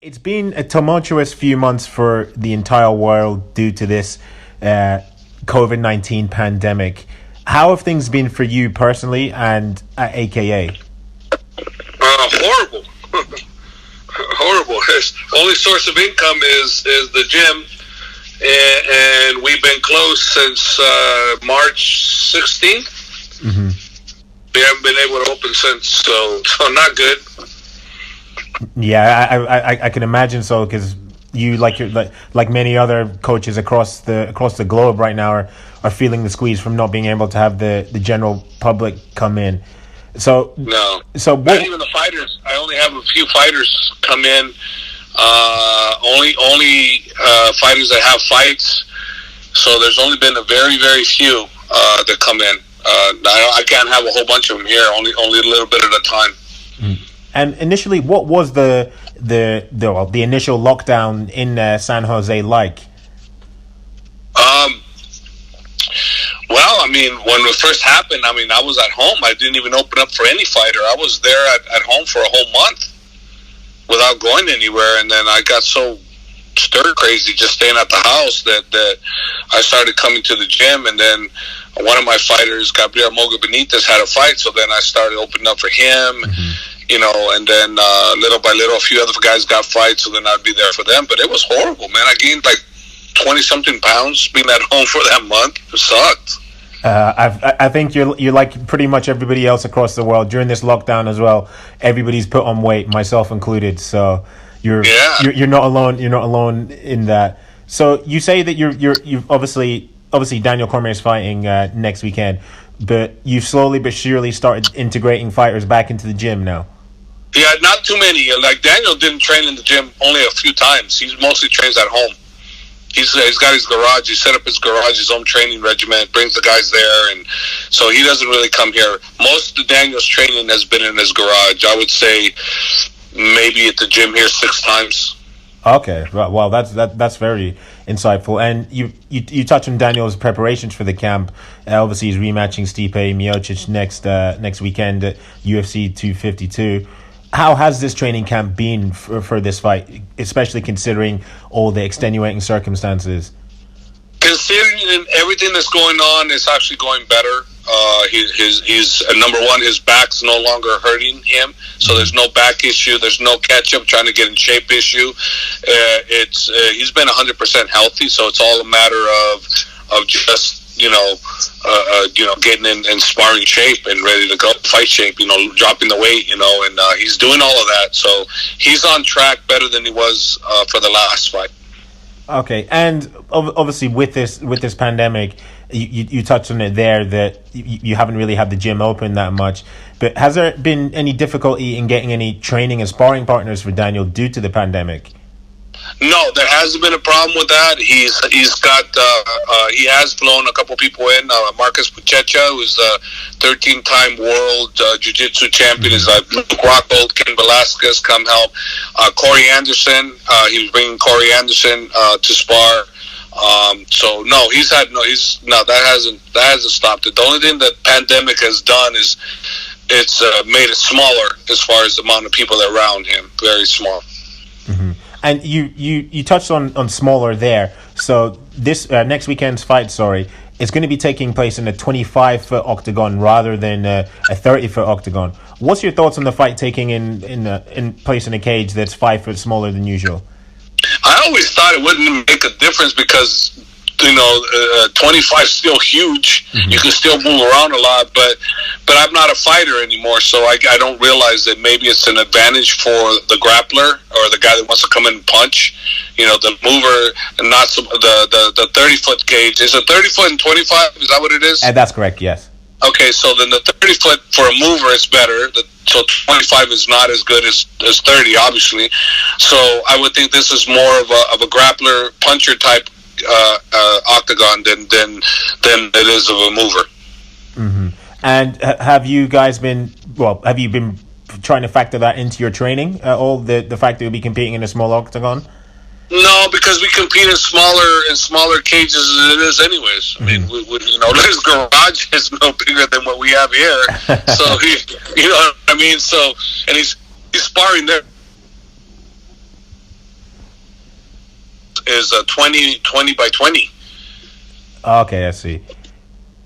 It's been a tumultuous few months for the entire world due to this COVID-19 pandemic. How have things been for you personally and at AKA? Horrible. Horrible. His only source of income is the gym, and we've been closed since March 16th. Mm-hmm. We haven't been able to open since, so not good. Yeah, I can imagine so, because you, like many other coaches across the globe right now, are feeling the squeeze from not being able to have the general public come in. So No, so not even the fighters. I only have a few fighters come in. Only fighters that have fights. So there's only been a very, very few that come in. I can't have a whole bunch of them here. Only a little bit at a time. And initially, what was the initial lockdown in San Jose like? Well, I mean, when it first happened, I was at home. I didn't even open up for any fighter. I was there at home for a whole month without going anywhere. And then I got so stir crazy just staying at the house that I started coming to the gym. And then one of my fighters, Gabriel Benitez, had a fight. So then I started opening up for him. Mm-hmm. And then little by little, a few other guys got fights, so then I'd be there for them. But it was horrible, man. I gained like 20-something pounds being at home for that month. It sucked. I think you're like pretty much everybody else across the world during this lockdown as well. Everybody's put on weight, myself included. So you're not alone. You're not alone in that. So you say that you've obviously Daniel Cormier is fighting next weekend, but you've slowly but surely started integrating fighters back into the gym now. Yeah, not too many. Like Daniel didn't train in the gym only a few times. He mostly trains at home. He's got his garage. He set up his garage, his own training regimen, brings the guys there, and so he doesn't really come here. Most of Daniel's training has been in his garage. I would say maybe at the gym here 6 times. Okay, well, that's very insightful. And you touched on Daniel's preparations for the camp. Obviously, he's rematching Stipe Miocic next weekend at UFC 252. How has this training camp been for this fight, especially considering all the extenuating circumstances? Considering everything that's going on, it's actually going better. He's number one. His back's no longer hurting him, so there's no back issue. There's no catch up trying to get in shape issue. He's been 100% healthy, so it's all a matter of just getting in sparring shape and ready to go, fight shape. Dropping the weight. And he's doing all of that. So he's on track better than he was for the last fight. Okay, and obviously with this pandemic, you touched on it there that you haven't really had the gym open that much. But has there been any difficulty in getting any training and sparring partners for Daniel due to the pandemic? No, there hasn't been a problem with that. He has flown a couple people in. Marcus Puchecha, who's the 13-time world jiu-jitsu champion, is rock gold. Ken Velasquez come help. Corey Anderson, he was bringing Corey Anderson to spar. So no, that hasn't stopped it. The only thing that pandemic has done is it's made it smaller as far as the amount of people that are around him. Very small. Mm-hmm. And you touched on smaller there. So this next weekend's fight, is going to be taking place in a 25-foot octagon rather than a 30-foot octagon. What's your thoughts on the fight taking in place in a cage that's 5 foot smaller than usual? I always thought it wouldn't make a difference because 25 is still huge. Mm-hmm. You can still move around a lot, but I'm not a fighter anymore, so I don't realize that maybe it's an advantage for the grappler or the guy that wants to come in and punch. The mover, and not the 30-foot cage. Is it 30-foot and 25? Is that what it is? That's correct. Yes. Okay, so then the 30-foot for a mover is better. So 25 is not as good as 30, obviously. So I would think this is more of a grappler puncher type octagon than it is of a mover. Mm-hmm. And have you been trying to factor that into your training? All the fact that you'll be competing in a small octagon? No, because we compete in smaller cages as it is anyways. I mean, his garage is no bigger than what we have here. So he, So, and he's sparring there. is 20 by 20. Okay, I see.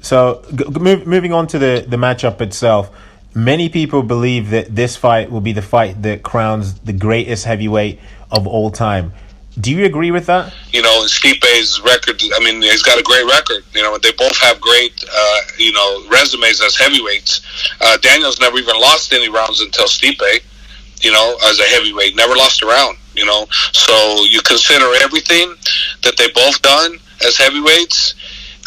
So moving on to the matchup itself, many people believe that this fight will be the fight that crowns the greatest heavyweight of all time. Do you agree with that? You know, Stipe's record, I mean, he's got a great record. You know, they both have great, resumes as heavyweights. Daniel's never even lost any rounds until Stipe, as a heavyweight. Never lost a round, So you consider everything that they both done as heavyweights.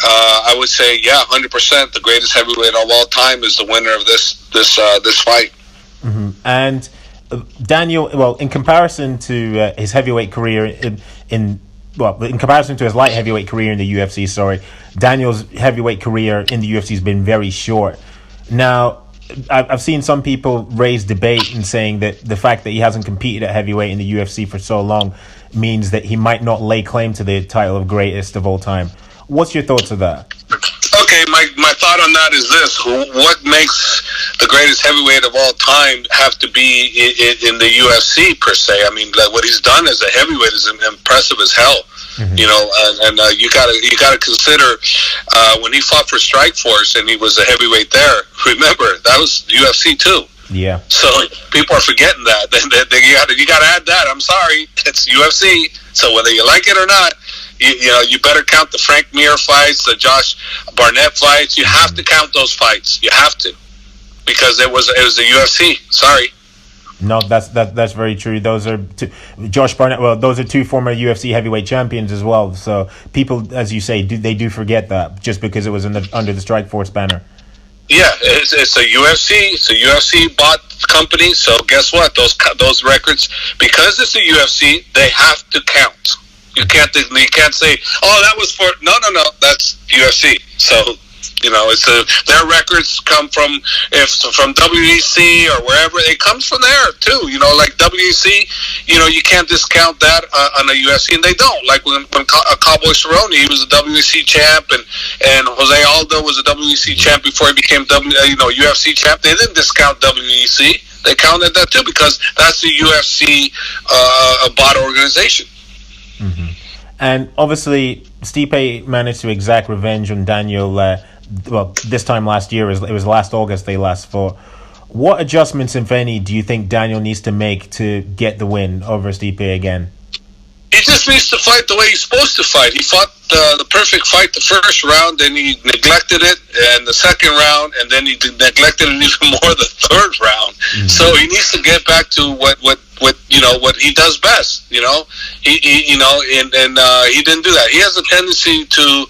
I would say, 100%. The greatest heavyweight of all time is the winner of this fight. Mm-hmm. And Daniel, well, in comparison to his heavyweight career, in comparison to his light heavyweight career in the UFC, Daniel's heavyweight career in the UFC has been very short. Now, I've seen some people raise debate in saying that the fact that he hasn't competed at heavyweight in the UFC for so long means that he might not lay claim to the title of greatest of all time. What's your thoughts of that? Okay, my thought on that is this. What makes the greatest heavyweight of all time have to be in the UFC, per se? I mean, what he's done as a heavyweight is impressive as hell. Mm-hmm. You gotta consider when he fought for Strikeforce and he was a heavyweight there. Remember, that was UFC too. Yeah. So people are forgetting that. You gotta add that. I'm sorry, it's UFC. So whether you like it or not, you better count the Frank Mir fights, the Josh Barnett fights. You have to count those fights. You have to, because it was the UFC. Sorry. No, that's very true. Those are Josh Barnett. Well, those are two former UFC heavyweight champions as well. So people, as you say, they do forget that just because it was under the Strikeforce banner. Yeah, it's a UFC. It's a UFC bought company. So guess what? Those records, because it's a UFC, they have to count. You can't say, oh, that was for no. That's UFC. So it's their records come from WEC or wherever. It comes from there too. Like WEC. You can't discount that on a UFC, and they don't. Like when Cowboy Cerrone, he was a WEC champ, and Jose Aldo was a WEC champ before he became UFC champ. They didn't discount WEC. They counted that too because that's the UFC bought organization. Mm-hmm. And obviously, Stipe managed to exact revenge on Daniel. This time last year, it was last August they last fought. What adjustments, if any, do you think Daniel needs to make to get the win over Stipe again? He just needs to fight the way he's supposed to fight. He fought the perfect fight the first round, then he neglected it, and the second round, and then he neglected it even more the third round. Mm-hmm. So he needs to get back to what he does best. He didn't do that. He has a tendency to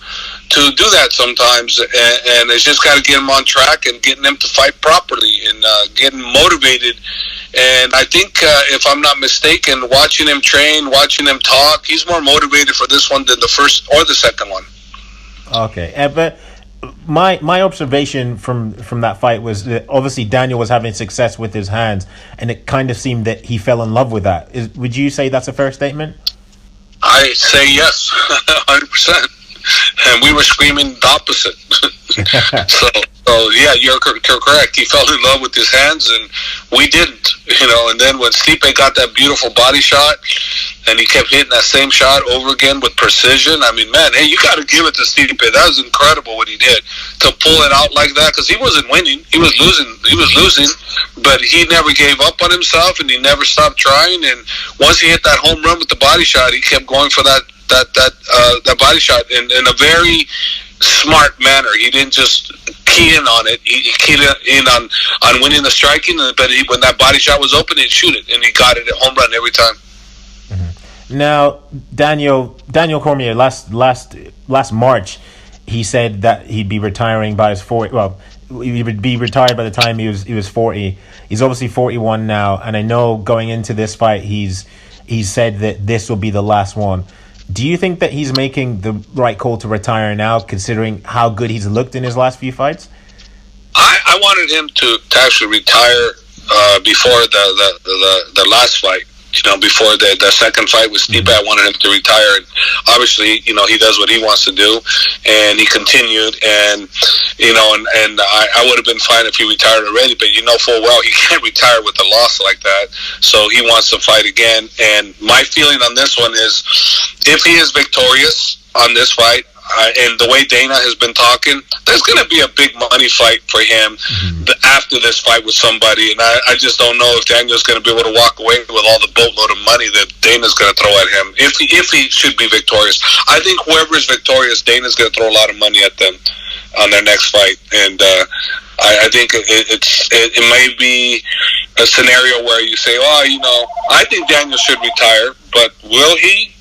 do that sometimes, and it's just got to get him on track and getting him to fight properly and getting motivated. And I think, if I'm not mistaken, watching him train, watching him talk, he's more motivated for this one than the first or the second one. Okay, but my observation from that fight was that obviously Daniel was having success with his hands, and it kind of seemed that he fell in love with that. Would you say that's a fair statement? I say yes, 100%. And we were screaming the opposite. So yeah, you're correct. He fell in love with his hands, and we didn't. And then when Stipe got that beautiful body shot, and he kept hitting that same shot over again with precision. I mean, man, hey, you got to give it to Stipe. That was incredible what he did to pull it out like that, because he wasn't winning. He was losing, but he never gave up on himself, and he never stopped trying. And once he hit that home run with the body shot, he kept going for that body shot in a very smart manner. He didn't just key in on it. He keyed in on winning the striking, but when that body shot was open, he'd shoot it, and he got it at home run every time. Mm-hmm. Now, Daniel Cormier, last March, he said that he'd be retiring by his 40. Well, he would be retired by the time he was 40. He's obviously 41 now, and I know going into this fight, he's said that this will be the last one. Do you think that he's making the right call to retire now, considering how good he's looked in his last few fights? I wanted him to actually retire before the last fight. Before the second fight with Stipe, I wanted him to retire. And obviously, he does what he wants to do, and he continued. And I would have been fine if he retired already. But full well he can't retire with a loss like that. So he wants to fight again. And my feeling on this one is, if he is victorious on this fight, and the way Dana has been talking, there's going to be a big money fight for him after this fight with somebody. And I just don't know if Daniel's going to be able to walk away with all the boatload of money that Dana's going to throw at him. If he should be victorious, I think whoever is victorious, Dana's going to throw a lot of money at them on their next fight. And I think it may be a scenario where you say, oh, I think Daniel should retire, but will he?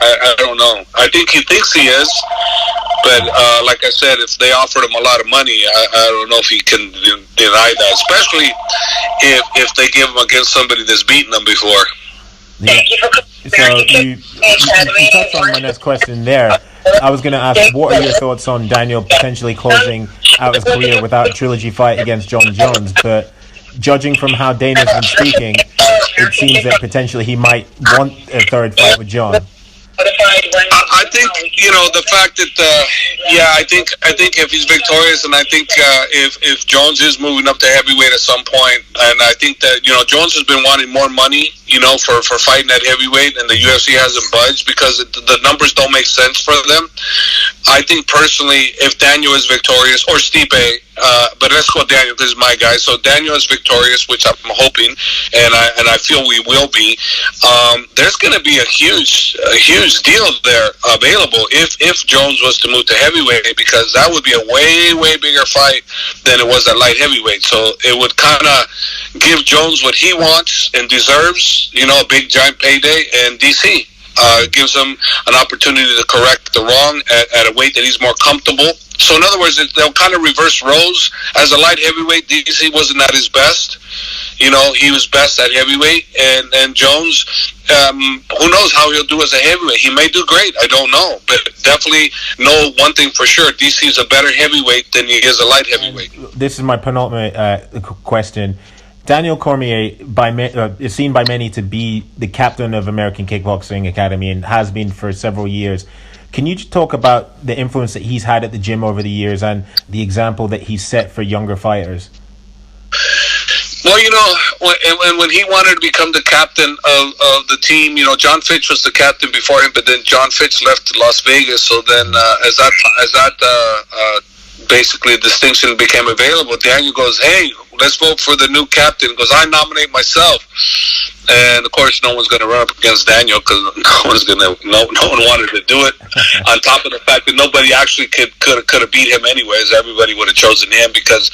I don't know. I think he thinks he is, but like I said, if they offered him a lot of money, I don't know if he can deny that, especially if they give him against somebody that's beaten him before. Yeah. So you touched on my next question there. I was going to ask, what are your thoughts on Daniel potentially closing out his career without a trilogy fight against Jon Jones? But judging from how Dana's been speaking, it seems that potentially he might want a third fight with Jon. I think the fact that I think if he's victorious, and I think if Jones is moving up to heavyweight at some point, and I think that Jones has been wanting more money for fighting at heavyweight, and the UFC hasn't budged because the numbers don't make sense for them. I think personally, if Daniel is victorious, or Stipe, but let's go Daniel because he's my guy. So Daniel is victorious, which I'm hoping, and I feel we will be. There's going to be a huge deal there available if Jones was to move to heavyweight, because that would be a way bigger fight than it was at light heavyweight. So it would kind of give Jones what he wants and deserves, a big giant payday, and DC gives him an opportunity to correct the wrong at a weight that he's more comfortable. So in other words, they'll kind of reverse roles. As a light heavyweight, DC wasn't at his best. He was best at heavyweight, and Jones, who knows how he'll do as a heavyweight. He may do great, I don't know, but definitely know one thing for sure: DC is a better heavyweight than he is a light heavyweight. This is my penultimate question. Daniel Cormier is seen by many to be the captain of American Kickboxing Academy and has been for several years. Can you talk about the influence that he's had at the gym over the years and the example that he's set for younger fighters? Well, when he wanted to become the captain of the team, John Fitch was the captain before him, but then John Fitch left to Las Vegas. So then as that basically distinction became available, Daniel goes, hey, let's vote for the new captain. He goes, I nominate myself. And of course, no one's going to run up against Daniel because no one wanted to do it. On top of the fact that nobody actually could have beat him anyways, everybody would have chosen him because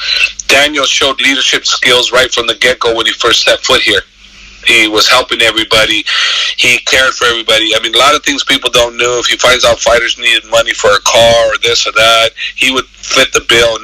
Daniel showed leadership skills right from the get-go when he first stepped foot here. He was helping everybody. He cared for everybody. I mean, a lot of things people don't know. If he finds out fighters needed money for a car or this or that, he would fit the bill.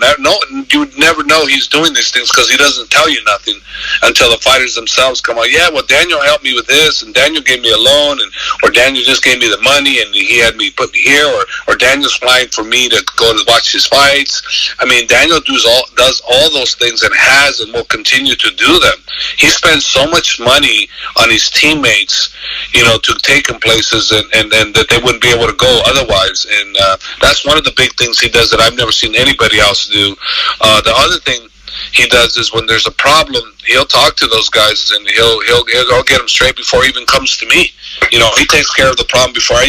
You would never know he's doing these things because he doesn't tell you nothing until the fighters themselves come out. Yeah, well, Daniel helped me with this, and Daniel gave me a loan, or Daniel just gave me the money, and he had me put me here, or Daniel's flying for me to go to watch his fights. I mean, Daniel does all those things and has and will continue to do them. He spends so much money on his teammates, to take him places and that they wouldn't be able to go otherwise. And that's one of the big things he does that I've never seen anybody else do. The other thing he does is when there's a problem, he'll talk to those guys and he'll get them straight before he even comes to me. He takes care of the problem before I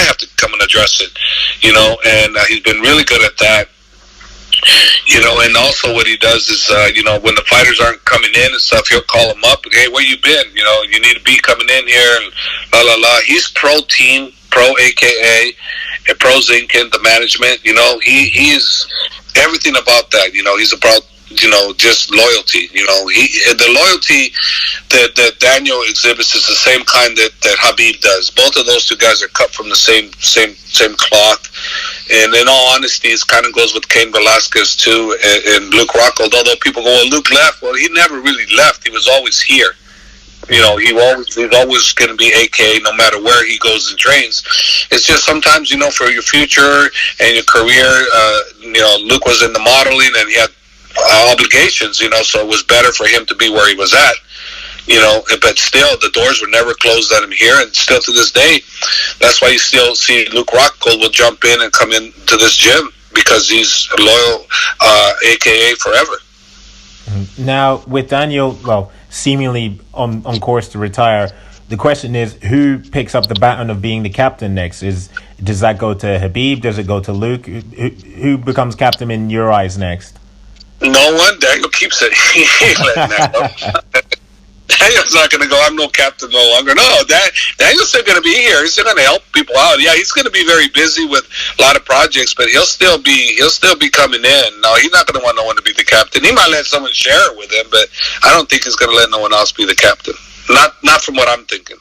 have to come and address it. And he's been really good at that. And also what he does is, when the fighters aren't coming in and stuff, he'll call them up. Hey, where you been? You need to be coming in here and la la la. He's pro team, pro AKA, and pro Zinkin, the management. He's everything about that. He's about just loyalty. The loyalty that Daniel exhibits is the same kind that Habib does. Both of those two guys are cut from the same cloth. And in all honesty, it kind of goes with Cain Velasquez too, and Luke Rockhold. Although people go, well, Luke left. Well, he never really left. He was always here. He's always going to be AK no matter where he goes and trains. It's just sometimes, for your future and your career, Luke was in the modeling and he had obligations, so it was better for him to be where he was at. But still, the doors were never closed on him here, and still to this day, that's why you still see Luke Rockhold will jump in and come into this gym because he's loyal, AKA forever. Now, with Daniel, seemingly on course to retire, the question is, who picks up the baton of being the captain next? Does that go to Habib? Does it go to Luke? Who becomes captain in your eyes next? No one. Daniel keeps it. He ain't letting that go. Daniel's not going to go, I'm no captain no longer. No, Daniel's still going to be here. He's still going to help people out. Yeah, he's going to be very busy with a lot of projects, but he'll still be coming in. No, he's not going to want no one to be the captain. He might let someone share it with him, but I don't think he's going to let no one else be the captain. Not from what I'm thinking.